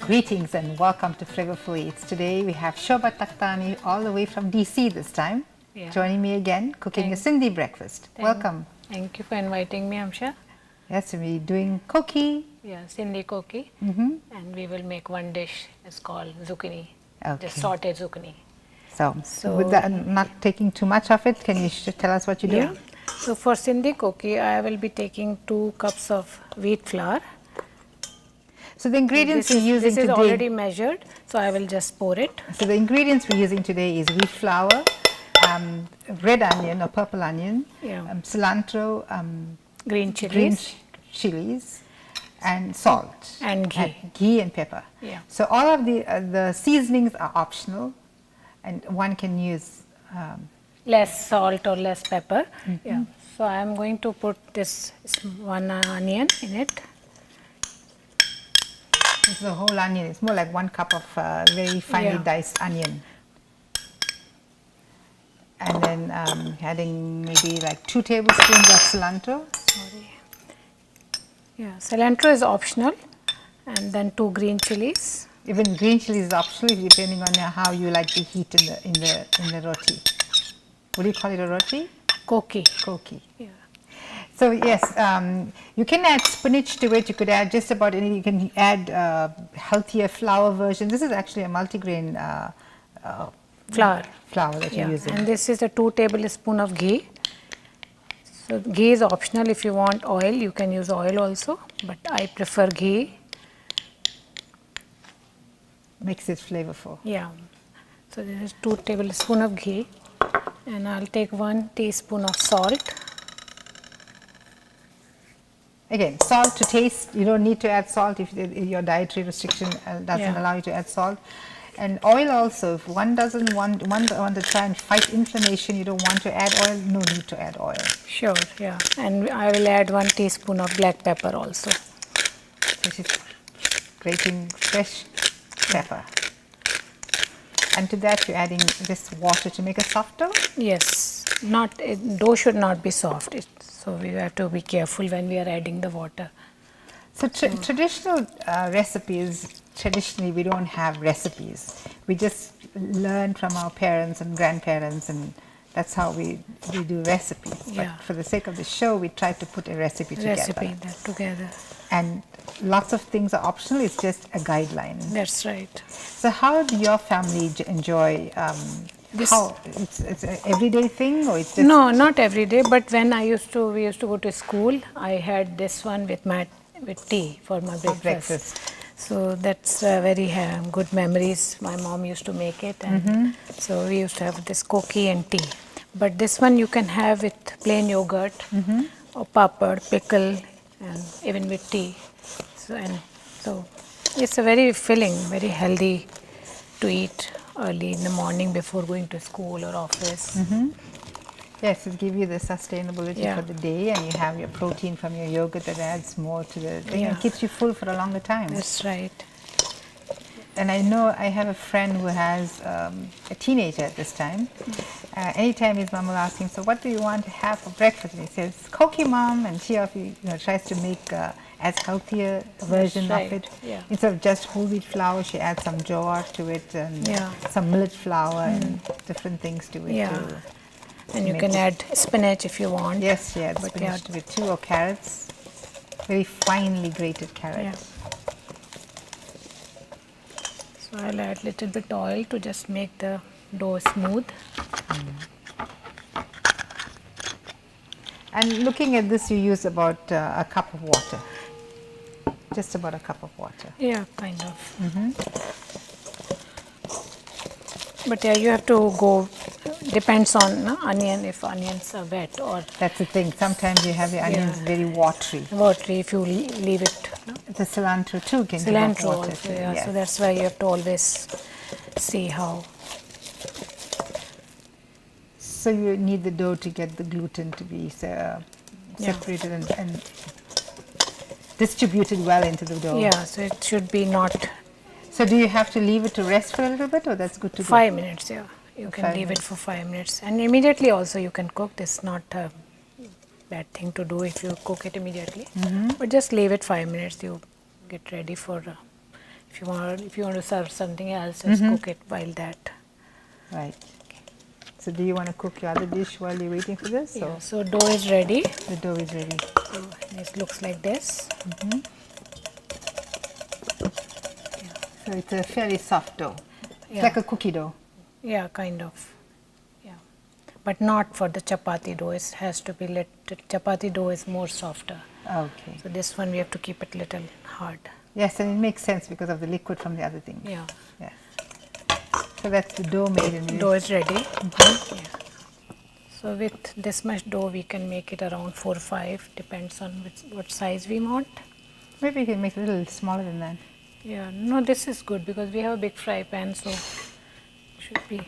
Greetings and welcome to Flavourful Eats. Today we have Shobha Takhtani all the way from DC this time, joining me again, cooking a Sindhi breakfast. Welcome. Thank you for inviting me, Amsha. Yes, we're doing Koki. Yeah, Sindhi Koki. And we will make one dish. It's called Zucchini, just sauteed Zucchini. So with that, not taking too much of it, can you tell us what you do? Yeah. So for Sindhi Koki, I will be taking 2 cups of wheat flour. So the ingredients we're using this today. This is already measured, so I will just pour it. So the ingredients we're using today is wheat flour, red onion or purple onion, cilantro, green chillies, and salt. And ghee. Ghee and pepper. Yeah. So all of the seasonings are optional, and one can use less salt or less pepper. Yeah. So I am going to put this one onion in it. This is a whole onion. It's more like 1 cup of very finely diced onion. And then adding maybe like 2 tablespoons of cilantro. Yeah, cilantro is optional, and then 2 green chillies. Even green chillies is optional depending on how you like the heat in the roti. What do you call it, a roti? Koki. Koki. Yeah. So yes, you can add spinach to it. You could add just about any. You can add healthier flour version. This is actually a multigrain Flour that you're using. And this is a 2 tablespoons of ghee. So ghee is optional. If you want oil, you can use oil also, but I prefer ghee. Makes it flavorful. Yeah. So this is 2 tablespoons of ghee, and I'll take 1 teaspoon of salt. Again, salt to taste. You don't need to add salt if your dietary restriction doesn't allow you to add salt. And oil also. If one doesn't want to try and fight inflammation, you don't want to add oil. No need to add oil. Sure. Yeah. And I will add 1 teaspoon of black pepper also. This is grating fresh pepper. And to that you're adding this water to make a soft dough? Yes. Dough should not be soft. So we have to be careful when we are adding the water. So traditional recipes, traditionally we don't have recipes. We just learn from our parents and grandparents, and that's how we do recipes. But for the sake of the show, we try to put a recipe together. And lots of things are optional. It's just a guideline. That's right. So how do your family enjoy it's an everyday thing, or it's just... No, not every day, but when we used to go to school, I had this one with tea for my breakfast. So that's very good memories. My mom used to make it, and so we used to have this koki and tea. But this one you can have with plain yogurt or papad, pickle, and even with tea. So it's a very filling, very healthy to eat early in the morning before going to school or office. Yes, it gives you the sustainability for the day, and you have your protein from your yogurt that adds more to the thing and keeps you full for a longer time. That's right. And I know I have a friend who has a teenager at this time. Anytime his mom will ask him, so what do you want to have for breakfast? And he says, Koki, mom, and she tries to make as healthier version of it. Instead of just whole wheat flour, she adds some jowar to it and some millet flour and different things to it. And you can add spinach if you want. Yes, spinach to it too, or carrots, very finely grated carrots. So I'll add little bit oil to just make the dough smooth. And looking at this, you use about a cup of water. Just about a cup of water. Yeah, kind of. But you have to go, depends on onion, if onions are wet or... That's the thing, sometimes you have the onions very watery. Watery if you leave it. The cilantro too can cilantro water also, too. So that's why you have to always see how. So you need the dough to get the gluten to be separated and distributed well into the dough. Yeah, so it should be not... So do you have to leave it to rest for a little bit, or that's good to go? 5 minutes, You can leave it for 5 minutes. And immediately also you can cook. This is not a bad thing to do if you cook it immediately. But just leave it 5 minutes. You get ready for If you want to serve something else, just cook it while that. Right. So do you want to cook your other dish while you're waiting for this? Yeah. Or So dough is ready. the dough is ready. So this looks like this. So it's a fairly soft dough. It's Yeah. like a cookie dough. Yeah, kind of. Yeah, but not for the chapati dough. It has to be chapati dough is more softer. Okay. So this one we have to keep it little hard. Yes, and it makes sense because of the liquid from the other thing. Yeah. Yes. So that's the dough made in Dough is ready. Yeah. So with this much dough, we can make it around 4 or 5, depends on what size we want. Maybe you can make it a little smaller than that. Yeah, no, this is good because we have a big fry pan, so should be.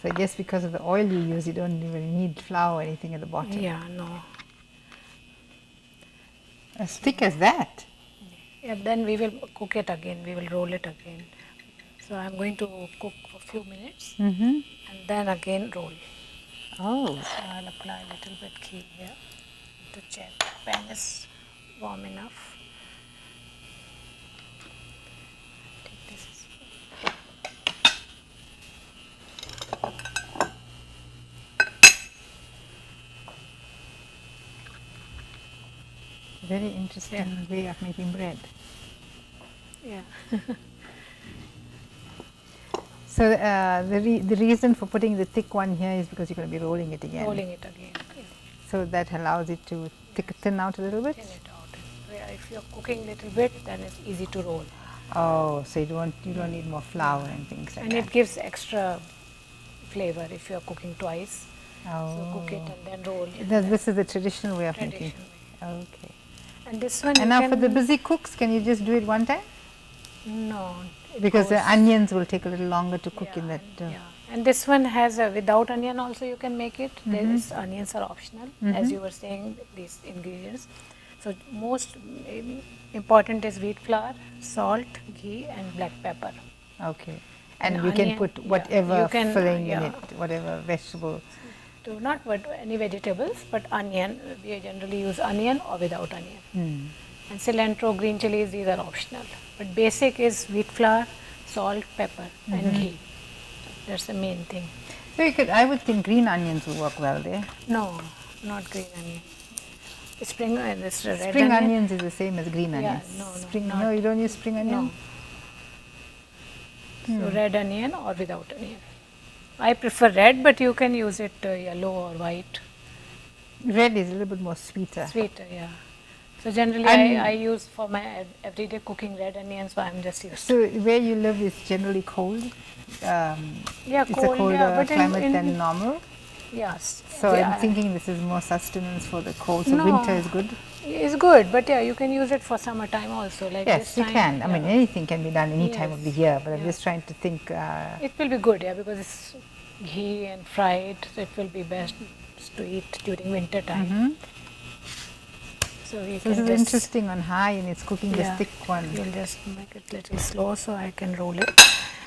So I guess because of the oil you use, you don't even need flour or anything at the bottom. Yeah, no. As thick as that. Yeah, then we will cook it again. We will roll it again. So I'm going to cook for a few minutes and then again roll. Oh. So I'll apply a little bit ghee here to check the pan is warm enough. Take this. Very interesting way of making bread. Yeah. So the reason for putting the thick one here is because you're going to be rolling it again. Rolling it again. Yeah. So that allows it to thin out a little bit. Thin it out. Yeah, if you're cooking a little bit, then it's easy to roll. Oh, so you don't need more flour and things like And that. it gives extra flavor if you're cooking twice. Oh. So cook it and then roll. This is the traditional way of making. Traditional. Okay. And this one And now for the busy cooks, can you just do it one time? No. Because the onions will take a little longer to cook in that. Yeah. And this one has without onion also you can make it. These onions are optional, as you were saying, these ingredients. So most important is wheat flour, salt, ghee and black pepper. Okay. And you onion, can put whatever you can, filling in it, whatever vegetable. So not any vegetables, but onion. We generally use onion or without onion. And cilantro, green chilies, these are optional. But basic is wheat flour, salt, pepper and ghee. That's the main thing. So I would think green onions will work well there. No, not green onion. Spring this red Spring onion. onions is the same as green onions. No, you don't use spring onion? No. So red onion or without onion. I prefer red, but you can use it yellow or white. Red is a little bit more sweeter. Sweeter, yeah. So generally I use for my everyday cooking red onions, so I'm just used So where you live is generally cold? yeah, it's cold, a colder but climate than normal? Yes. So I'm thinking this is more sustenance for the cold, so No. winter is good? It's good, but yeah, you can use it for summertime also. Like Yes, this you time, can. I mean, anything can be done any time Yes. of the year, but I'm just trying to think. it will be good, yeah, because it's ghee and fried, so it will be best to eat during winter time. So we This can is just, interesting on high and it's cooking this thick one. You'll just make it little slow so I can roll it.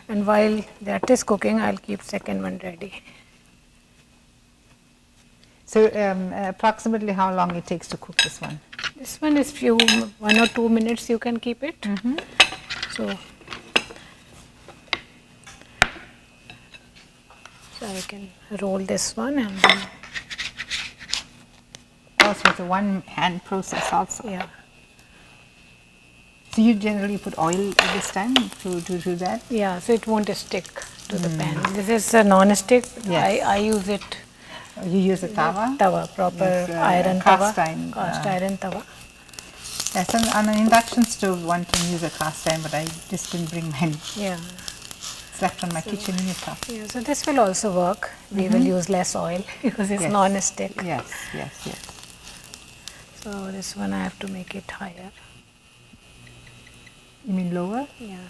And while that is cooking, I'll keep second one ready. So approximately how long it takes to cook this one? This one is 1 or 2 minutes you can keep it. So I can roll this one and then Also, it's a one-hand process also. yeah. So you generally put oil at this time to do that? Yeah, so it won't stick to the pan. This is a non-stick. Yes. I use it. You use a tawa? Tawa, proper Yes, iron cast tawa. iron, Cast iron tawa. Yes, on an induction stove one can use a cast iron, but I just didn't bring mine. Yeah. It's left on my kitchen top. Yeah, so this will also work. We will use less oil because it's Yes. non-stick. Yes, yes, yes. So this one I have to make it higher. You mean lower? Yeah.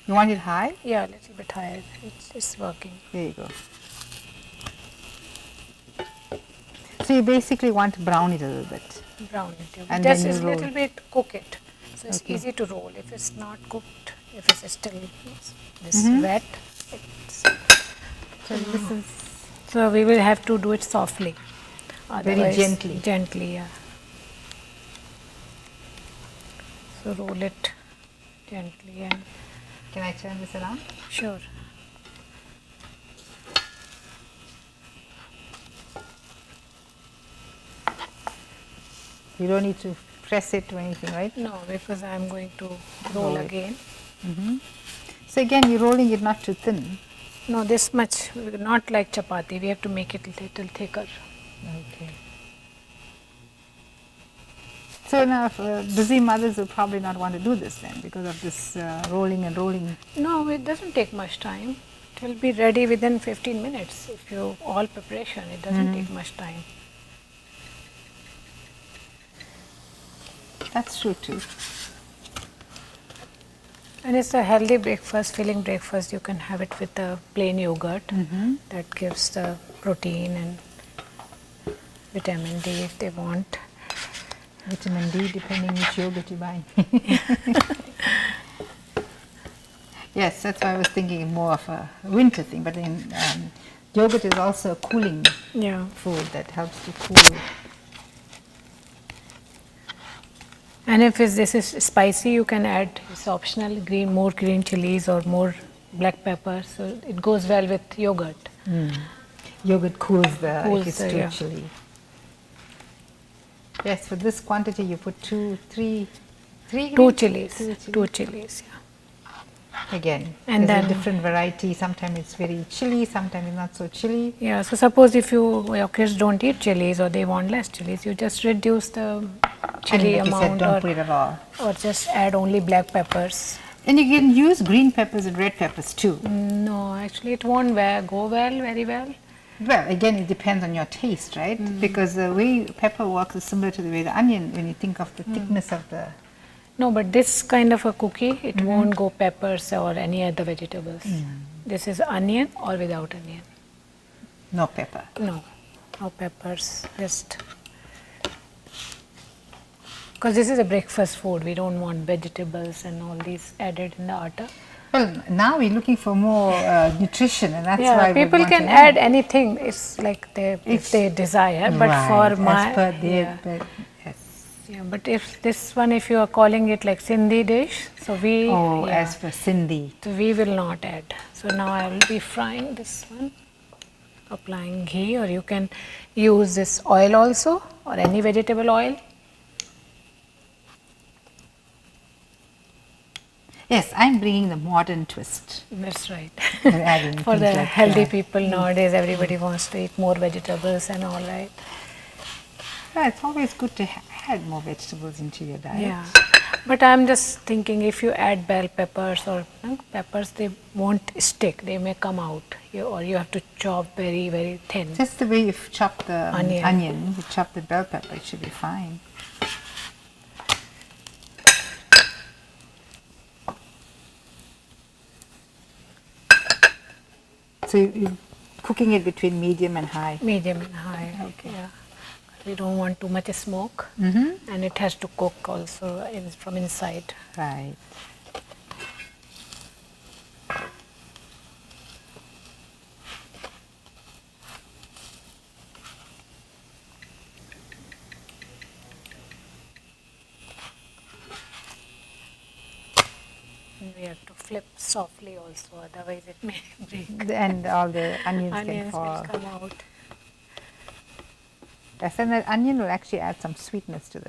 You want it high? Yeah, a little bit higher. It's working. There you go. So you basically want to brown it a little bit. Brown it. And Just then a you roll. little bit cook it. So it's Okay. easy to roll. If it's not cooked, if it's still this wet, it's So this is So we will have to do it softly. Very Otherwise, gently. Gently, yeah. So roll it gently and Can I turn this around? sure. You don't need to press it or anything, right? No, because I am going to roll again. So again, you're rolling it not too thin. No, this much, not like chapati. We have to make it a little thicker. Okay. So now busy mothers will probably not want to do this then because of this rolling and rolling. No, it doesn't take much time. It will be ready within 15 minutes. If you all preparation, it doesn't take much time. That's true too. And it's a healthy breakfast, filling breakfast. You can have it with a plain yogurt. That gives the protein and vitamin D if they want. Vitamin D, depending which yogurt you buy. Yes, that's why I was thinking more of a winter thing. But then yogurt is also a cooling Yeah. food that helps to cool. And if this is spicy, you can add, it's optional, more green chilies or more black pepper. So it goes well with yogurt. Yogurt cools if it's too yeah. chilly. Yes, for this quantity you put three Two chilies. Two chilies, yeah. Again, And there's a then- different variety. Sometimes it's very chilly, sometimes it's not so chilly. Yeah, so suppose if your kids don't eat chilies or they want less chilies, you just reduce the chili And like you said, amount don't put it at all. or just add only black peppers. And you can use green peppers and red peppers too. No, actually it won't go well, very well. Well, again, it depends on your taste, right? Because the way pepper works is similar to the way the onion, when you think of the thickness of the... No, but this kind of a cookie, it won't go peppers or any other vegetables. This is onion or without onion. No pepper. No, no peppers, just because this is a breakfast food. We don't want vegetables and all these added in the atta. Well, now we're looking for more nutrition, and that's why Yeah, we people want can to add anything. It's like if they desire, but right, for my as per their, yeah. but yes. Yeah, but if this one, if you are calling it like Sindhi dish, so we As for Sindhi. so we will not add. So now I will be frying this one, applying ghee, or you can use this oil also, or any vegetable oil. Yes, I'm bringing the modern twist. That's right. We're adding For things the like healthy that. people nowadays, everybody wants to eat more vegetables and all, right? Yeah, it's always good to add more vegetables into your diet. Yeah. But I'm just thinking if you add bell peppers or peppers, they won't stick. They may come out, or you have to chop very, very thin. Just the way you chop the Onion. onion, you chop the bell pepper, it should be fine. So you're cooking it between medium and high. Medium and high. Okay. Yeah. We don't want too much smoke, and it has to cook also from inside. Right. And we have to flip softly also, otherwise it may break. And all the onions can Onions fall. will come out. Yes, and the onion will actually add some sweetness to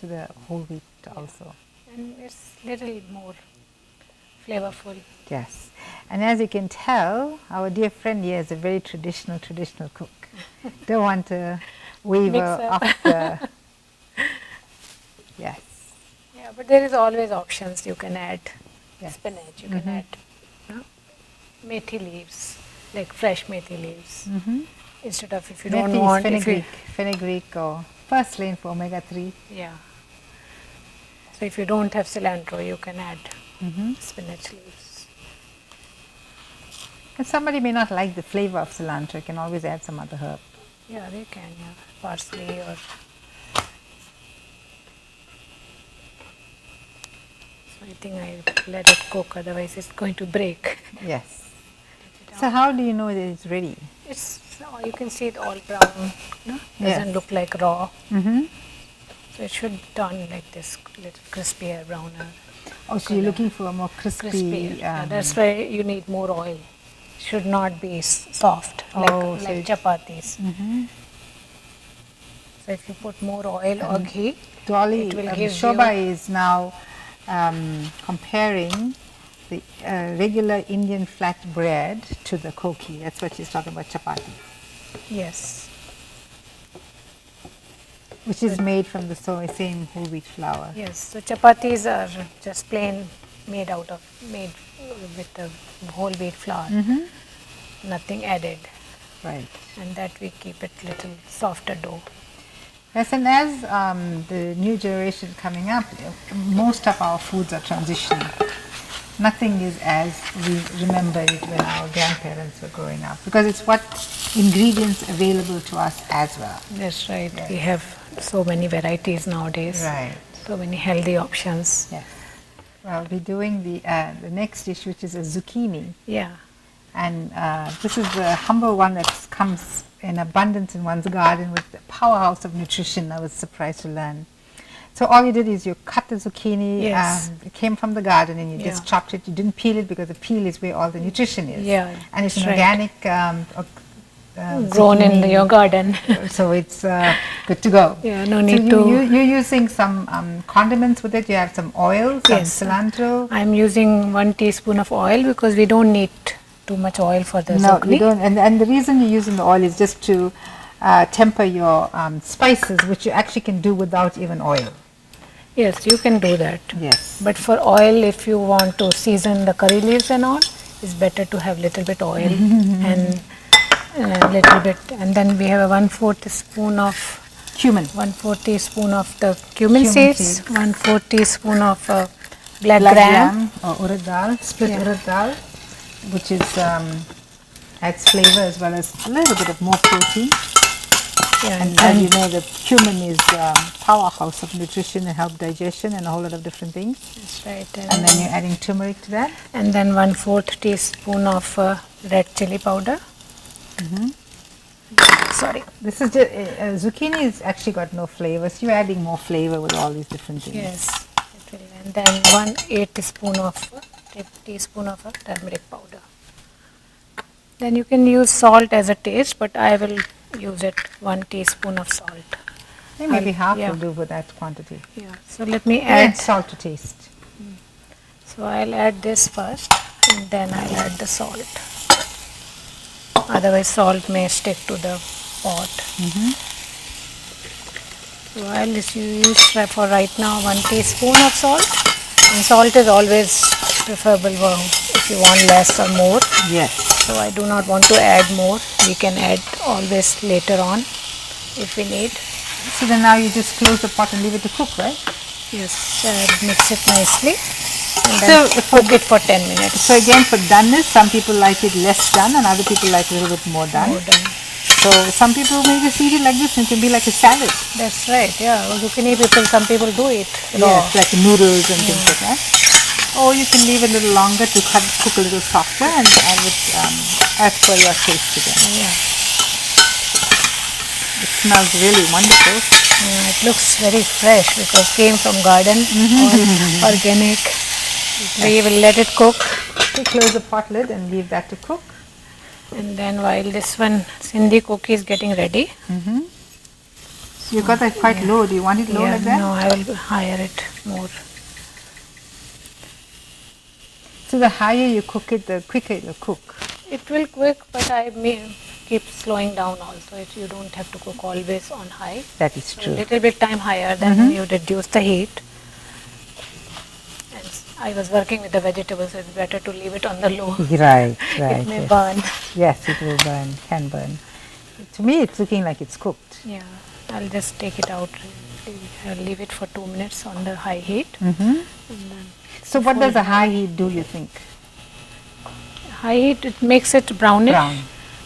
the whole wheat also. And it's little more flavorful. Yes, and as you can tell, our dear friend here is a very traditional cook. Don't want to waver Mix up. off the. Yes. Yeah, but there is always options. You can add Yes. spinach, you can add methi leaves, like fresh methi leaves. Instead of if you don't Methi want, is fenugreek or purslane for omega-3. yeah. So if you don't have cilantro, you can add spinach leaves. And somebody may not like the flavor of cilantro, you can always add some other herb. Yeah, they can, yeah. Parsley or... So I think I let it cook, otherwise it's going to break. Yes. So how do you know that it's ready? It's Oh, you can see it all brown. No? Doesn't look like raw. So it should turn like this, little crispier, browner. Oh, so you're looking for a more crispy. Crispier. Yeah, that's why you need more oil. Should not be soft like chapatis. So if you put more oil or ghee, Dolly, it will give Shobha you. is now comparing the regular Indian flat bread to the koki. That's what she's talking about, chapati, Yes. which is made from the same whole wheat flour. Yes. So chapatis are just plain made with the whole wheat flour. Nothing added. Right. And that we keep it little softer dough. Yes, and as the new generation coming up, most of our foods are transitioning. Nothing is as we remember it when our grandparents were growing up, because it's what ingredients available to us as well. That's right. We have so many varieties nowadays. Right. So many healthy options. Yes. Well, we're doing the next dish, which is a zucchini. Yeah. And this is the humble one that comes in abundance in one's garden with the powerhouse of nutrition. I was surprised to learn. So all you did is you cut the zucchini, Yes. it came from the garden, and you just chopped it. You didn't peel it because the peel is where all the nutrition is. Yeah, and it's an that's right. organic Grown in zucchini. your garden. So it's good to go. Yeah, no So need to. you're using some condiments with it. You have some oil, some Yes. cilantro. I'm using 1 teaspoon of oil because we don't need too much oil for the No, zucchini. you don't. And the reason you're using the oil is just to temper your spices, which you actually can do without even oil. Yes, you can do that. Yes. But for oil, if you want to season the curry leaves and all, it's better to have little bit oil and little bit. And then we have a 1/4 teaspoon of Cumin. 1/4 teaspoon of the cumin seeds, 1/4 teaspoon of black Black gram. gram or urad dal, split Yeah. urad dal, which is adds flavor as well as a little bit of more protein. Yeah, And as you know, the cumin is powerhouse of nutrition and help digestion and a whole lot of different things. that's right. And then you're adding turmeric to that. And then 1/4 teaspoon of red chili powder. Sorry. This is just, zucchini has actually got no flavor, so you're adding more flavor with all these different things. Yes. It will. And then 1/8 teaspoon of turmeric powder. Then you can use salt as a taste, but I will use it 1 teaspoon of salt. Maybe half yeah. will do with that quantity. Yeah. So let me Add add. salt to taste. So I'll add this first, and then I'll add the salt. Otherwise, salt may stick to the pot. So I'll just use for right now 1 teaspoon of salt. And salt is always preferable if you want less or more. Yes. So I do not want to add more. We can add always later on if we need. So then now you just close the pot and leave it to cook, right? Yes, mix it nicely and then So cook it for 10 minutes. So again, for doneness, some people like it less done and other people like a little bit more done. More done. So some people may just eat it like this and it can be like a salad. That's right, yeah. Zucchini people, some people do it raw. Yes, like noodles and things like that. Or you can leave it a little longer to cook a little softer and add it as per your taste again. Yeah. It smells really wonderful. Yeah, it looks very fresh because it came from garden, all organic. We will let it cook. So close the pot lid and leave that to cook. And then while this one, Sindhi Koki is getting ready. So you got that quite low. Do you want it low like that? No, I will higher it more. So the higher you cook it, the quicker it will cook. It will cook, but I may keep slowing down also. You don't have to cook always on high. That is A true. little bit time higher, then you reduce the heat. And I was working with the vegetables, so it's better to leave it on the low. Right, right. It may yes. burn. Yes, it will burn, can burn. To me, it's looking like it's cooked. Yeah, I'll just take it out. I'll leave it for 2 minutes on the high heat. So what does a high heat do, you think? High heat, it makes it brownish Brown.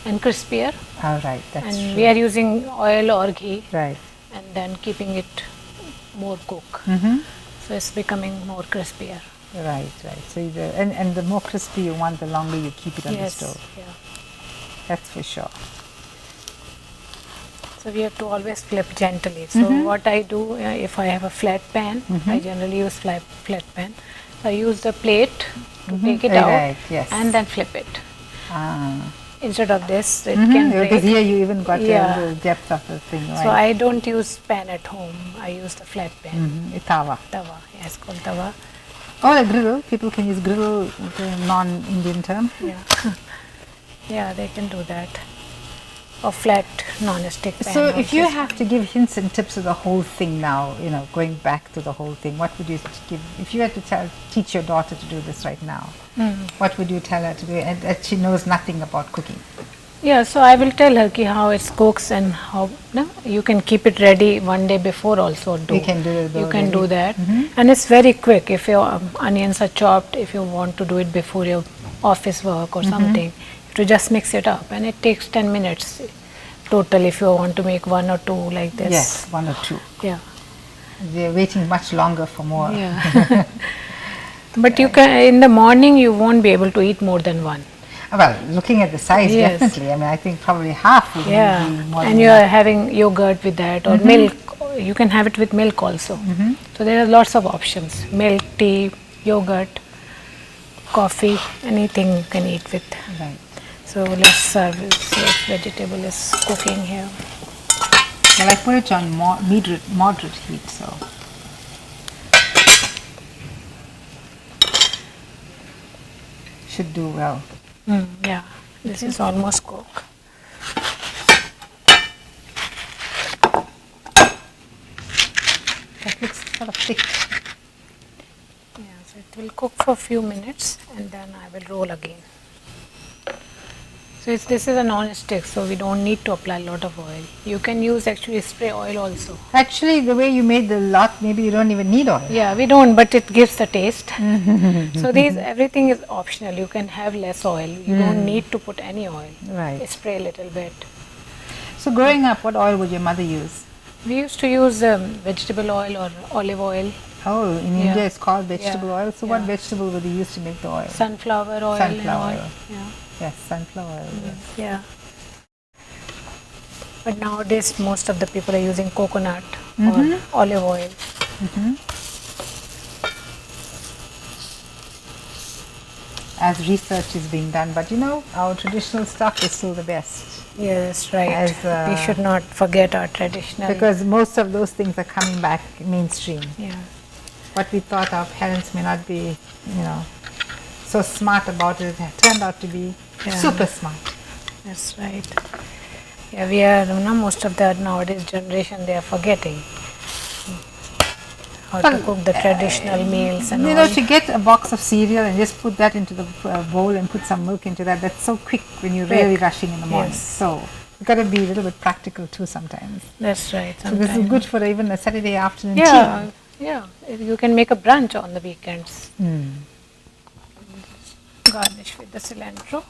and crispier. All right, that's And true. we are using oil or ghee Right. and then keeping it more cook. So it's becoming more crispier. Right, right. So and the more crispy you want, the longer you keep it on the stove. Yeah. That's for sure. So we have to always flip gently. So what I do, if I have a flat pan, I generally use flat pan. I use the plate to take it out and then flip it. Instead of this, it can break. Because here you even got a little depth of the thing. Right? So I don't use pan at home. I use the flat pan. Tawa. Tawa, yes, called tawa. Or a griddle. People can use griddle, the non-Indian term. Yeah, yeah, they can do that. Or flat non-stick pan. So if you have to give hints and tips of the whole thing now, you know, going back to the whole thing, what would you give, if you had to teach your daughter to do this right now, what would you tell her to do, and that she knows nothing about cooking? Yeah, so I will tell her how it cooks and how you can keep it ready one day before also. You can do it. You can do that, and it's very quick. If your onions are chopped, if you want to do it before your office work or something, to just mix it up, and it takes 10 minutes total if you want to make one or two like this. Yes, one or two. Yeah. They're waiting much longer for more. Yeah. But you can, in the morning you won't be able to eat more than one. Well, looking at the size, definitely. I mean, I think probably half would be more. And you're having yogurt with that, or milk. You can have it with milk also. So there are lots of options: milk, tea, yogurt, coffee, anything you can eat with. Right. So let's serve this vegetable is cooking here. Well, I put it on moderate heat, so. Should do well. Yeah, this is almost cooked. That looks sort of thick. Yeah, so it will cook for a few minutes and then I will roll again. So this is a non-stick, so we don't need to apply a lot of oil. You can use actually spray oil also. Actually, the way you made the lot, maybe you don't even need oil. Yeah, we don't, but it gives the taste. So everything is optional. You can have less oil. You don't need to put any oil. Right. Spray a little bit. So growing up, what oil would your mother use? We used to use vegetable oil or olive oil. Oh, in India it's called vegetable oil. So what vegetable would you use to make the oil? Sunflower oil. Sunflower oil. Yeah. Yes, sunflower oil. Yes. Yeah. But nowadays most of the people are using coconut or olive oil. As research is being done, but you know, our traditional stuff is still the best. Yes, right. We should not forget our traditional. Because most of those things are coming back mainstream. Yeah. What we thought our parents may not be, you know, so smart about it, turned out to be super smart. That's right. Yeah, we are, most of the nowadays generation, they are forgetting how to cook the traditional meals and you all. know, to get a box of cereal and just put that into the bowl and put some milk into that, that's so quick when you're really rushing in the morning. So you've got to be a little bit practical too sometimes. That's right. So this is good for even a Saturday afternoon tea. Yeah, you can make a brunch on the weekends. Garnish with the cilantro.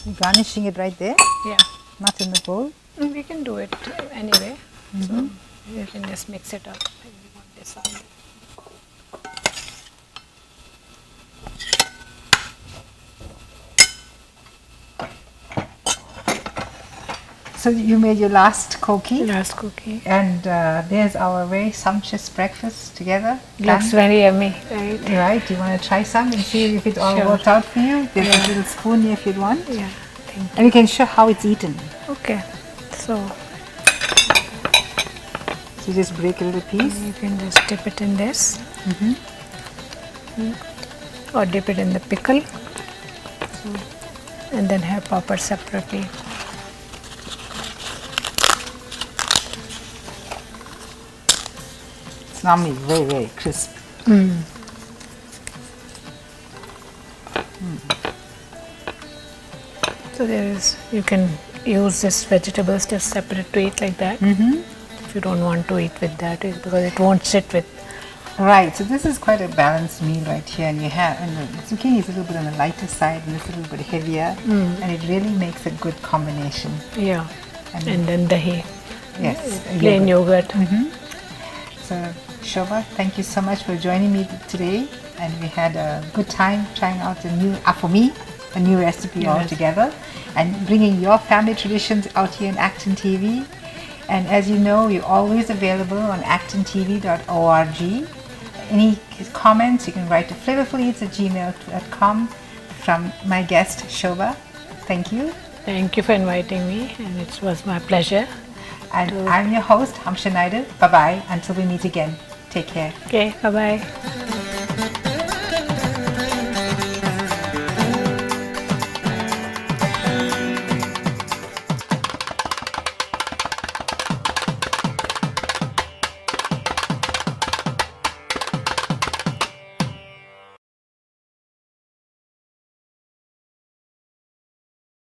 You're garnishing it right there? Yeah. Not in the bowl? We can do it anyway. So you can just mix it up. Maybe we want this on. So you made your last koki? Last cookie. And there's our very sumptuous breakfast together. Looks very yummy, right? Right, do you want to try some and see if it all worked out for you? There's a little spoon here if you'd want. Yeah, thank you. And you can show how it's eaten. Okay, so you just break a little piece. you can just dip it in this. Or dip it in the pickle. And then have popper separately. It's normally very, very crisp. So you can use this vegetables just separate to eat like that. If you don't want to eat with that, because it won't sit with. Right, so this is quite a balanced meal right here, and the zucchini is a little bit on the lighter side and it's a little bit heavier, and it really makes a good combination. Yeah, and then dahi. Yes, Plain yogurt. So Shobha, thank you so much for joining me today and we had a good time trying out for me, a new recipe altogether, and bringing your family traditions out here in ActonTV. And as you know, you're always available on actontv.org. Any comments, you can write to flavorfuleats@gmail.com from my guest, Shobha. Thank you. Thank you for inviting me, and it was my pleasure. And I'm your host, Hamsha Naidu. Bye-bye. Until we meet again. Take care. Okay, bye-bye.